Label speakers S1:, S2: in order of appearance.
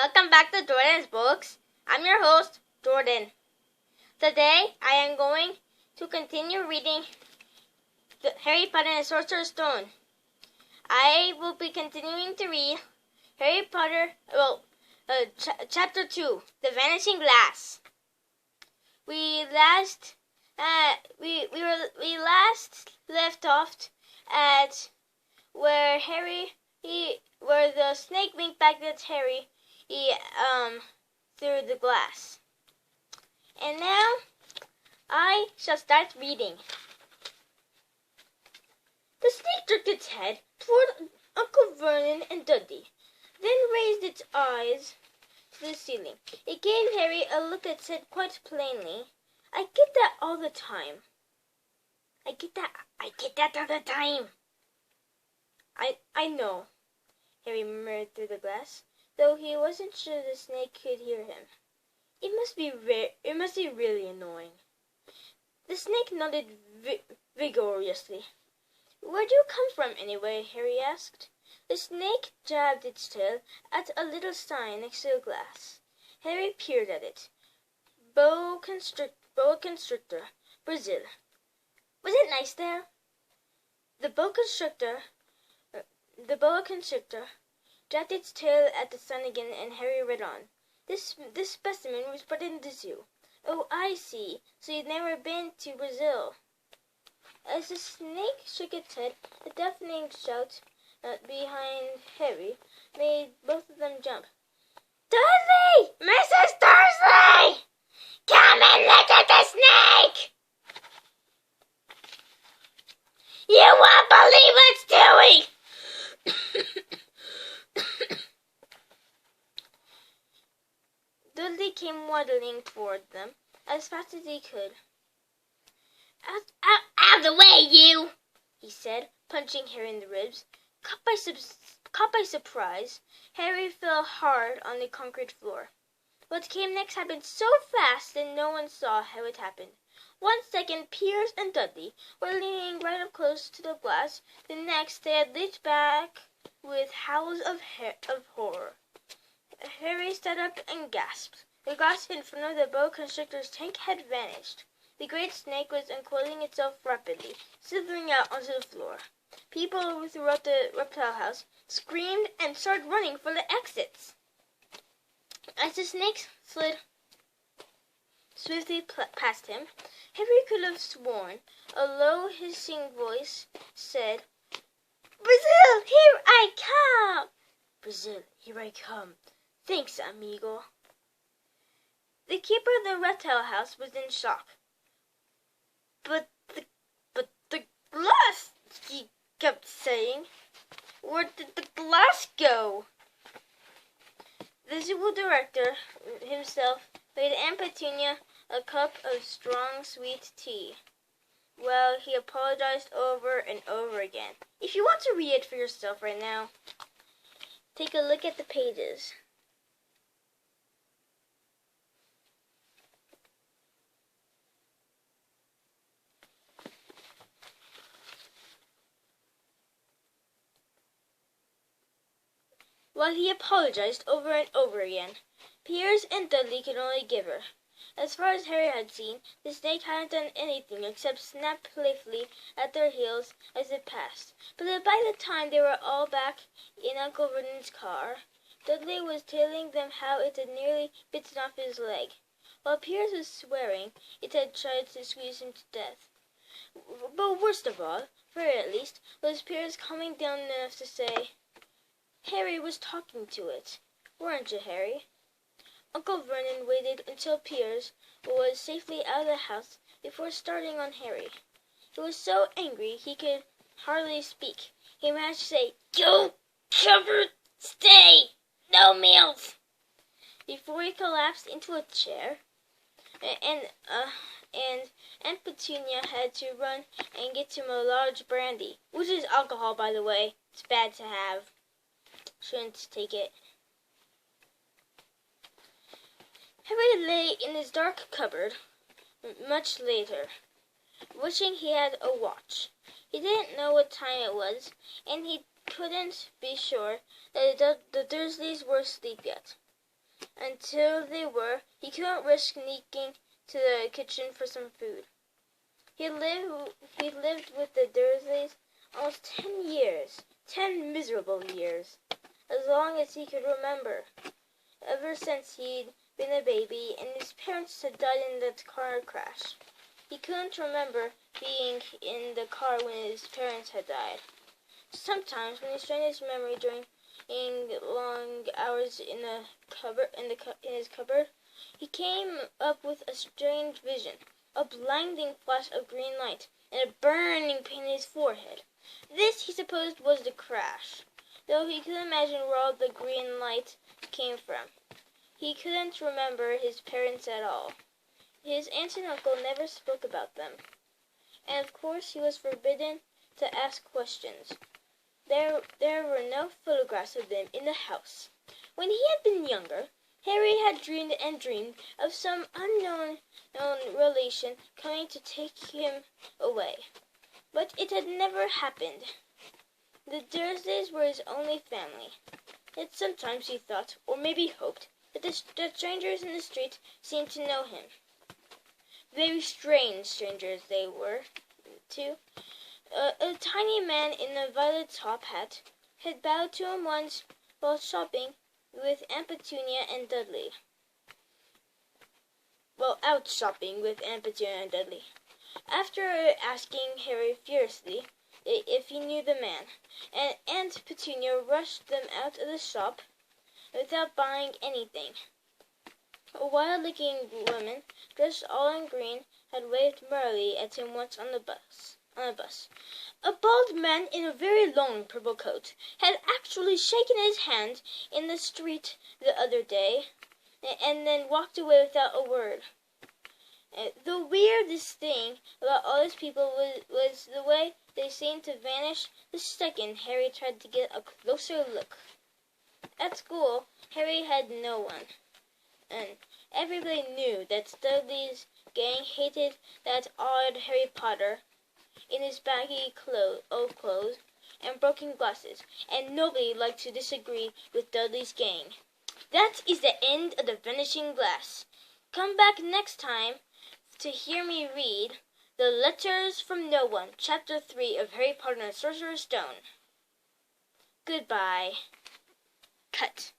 S1: Welcome back to Jordan's Books. I'm your host, Jordan. Today, I am going to continue reading Harry Potter and the Sorcerer's Stone. I will be continuing to read Harry Potter, Chapter 2, The Vanishing Glass. We last left off at where where the snake winked back at Harry through the glass. And now I shall start reading. The snake jerked its head toward Uncle Vernon and Dudley, then raised its eyes to the ceiling. It gave Harry a look that said quite plainly, "I get that all the time. I get that all the time." I know, Harry murmured through the glass, though he wasn't sure the snake could hear him. It must be really annoying. The snake nodded vigorously. "Where'd you come from, anyway?" Harry asked. The snake jabbed its tail at a little sign next to the glass. Harry peered at it. Boa constrictor, Brazil. Was it nice there? The boa constrictor jabbed its tail at the sun again, and Harry read on. This specimen was bred in the zoo. Oh, I see. So you've never been to Brazil. As the snake shook its head, a deafening shout behind Harry made both of them jump. "Dursley! Mrs. Dursley! Come and look at the snake! You won't believe what it's doing!" Dudley came waddling toward them as fast as he could. Out of the way, you!" he said, punching Harry in the ribs. Caught by surprise, Harry fell hard on the concrete floor. What came next happened so fast that no one saw how it happened. 1 second, Piers and Dudley were leaning right up close to the glass. The next, they had leaped back with howls of horror. Harry stood up and gasped. The glass in front of the boa constrictor's tank had vanished. The great snake was uncoiling itself rapidly, slithering out onto the floor. People throughout the reptile house screamed and started running for the exits. As the snake slid swiftly past him, Harry could have sworn a low hissing voice said, "Brazil, here I come! Brazil, here I come. Thanks, amigo." The keeper of the reptile house was in shock. But the glass," he kept saying. "Where did the glass go?" The zoo director himself made Aunt Petunia a cup of strong, sweet tea, while he apologized over and over again. If you want to read it for yourself right now, take a look at the pages. While he apologized over and over again, Piers and Dudley could only give her. As far as Harry had seen, the snake hadn't done anything except snap playfully at their heels as it passed. But by the time they were all back in Uncle Vernon's car, Dudley was telling them how it had nearly bitten off his leg, while Piers was swearing it had tried to squeeze him to death. But worst of all, for her at least, was Piers calming down enough to say, "Harry was talking to it, weren't you, Harry?" Uncle Vernon waited until Piers was safely out of the house before starting on Harry. He was so angry he could hardly speak. He managed to say, "You cupboard, stay! No meals!" before he collapsed into a chair, and Aunt Petunia had to run and get him a large brandy, which is alcohol, by the way. It's bad to have. Shouldn't take it. Harry lay in his dark cupboard much later, wishing he had a watch. He didn't know what time it was, and he couldn't be sure that the Dursleys were asleep yet. until they were, he couldn't risk sneaking to the kitchen for some food. He lived with the Dursleys almost 10 years, 10 miserable years, as long as he could remember, ever since he'd been a baby and his parents had died in that car crash. He couldn't remember being in the car when his parents had died. Sometimes, when he strained his memory during long hours in his cupboard, he came up with a strange vision, a blinding flash of green light, and a burning pain in his forehead. This, he supposed, was the crash, though he couldn't imagine where all the green light came from. He couldn't remember his parents at all. His aunt and uncle never spoke about them, and of course he was forbidden to ask questions. There were no photographs of them in the house. When he had been younger, Harry had dreamed and dreamed of some unknown relation coming to take him away, but it had never happened. The Dursleys were his only family. Yet sometimes he thought, or maybe hoped, that the strangers in the street seemed to know him. Very strange strangers they were, too. A tiny man in a violet top hat had bowed to him once while shopping with Aunt Petunia and Dudley. Well, out shopping with Aunt Petunia and Dudley. After asking Harry furiously if he knew the man, and Aunt Petunia rushed them out of the shop without buying anything. A wild-looking woman, dressed all in green, had waved merrily at him once on a bus. A bald man in a very long purple coat had actually shaken his hand in the street the other day, and then walked away without a word. The weirdest thing about all these people was the way they seemed to vanish the second Harry tried to get a closer look. At school, Harry had no one, and everybody knew that Dudley's gang hated that odd Harry Potter in his baggy old clothes and broken glasses, and nobody liked to disagree with Dudley's gang. That is the end of the Vanishing Glass. Come back next time to hear me read The Letters from No One, Chapter 3 of Harry Potter and the Sorcerer's Stone. Goodbye. Cut.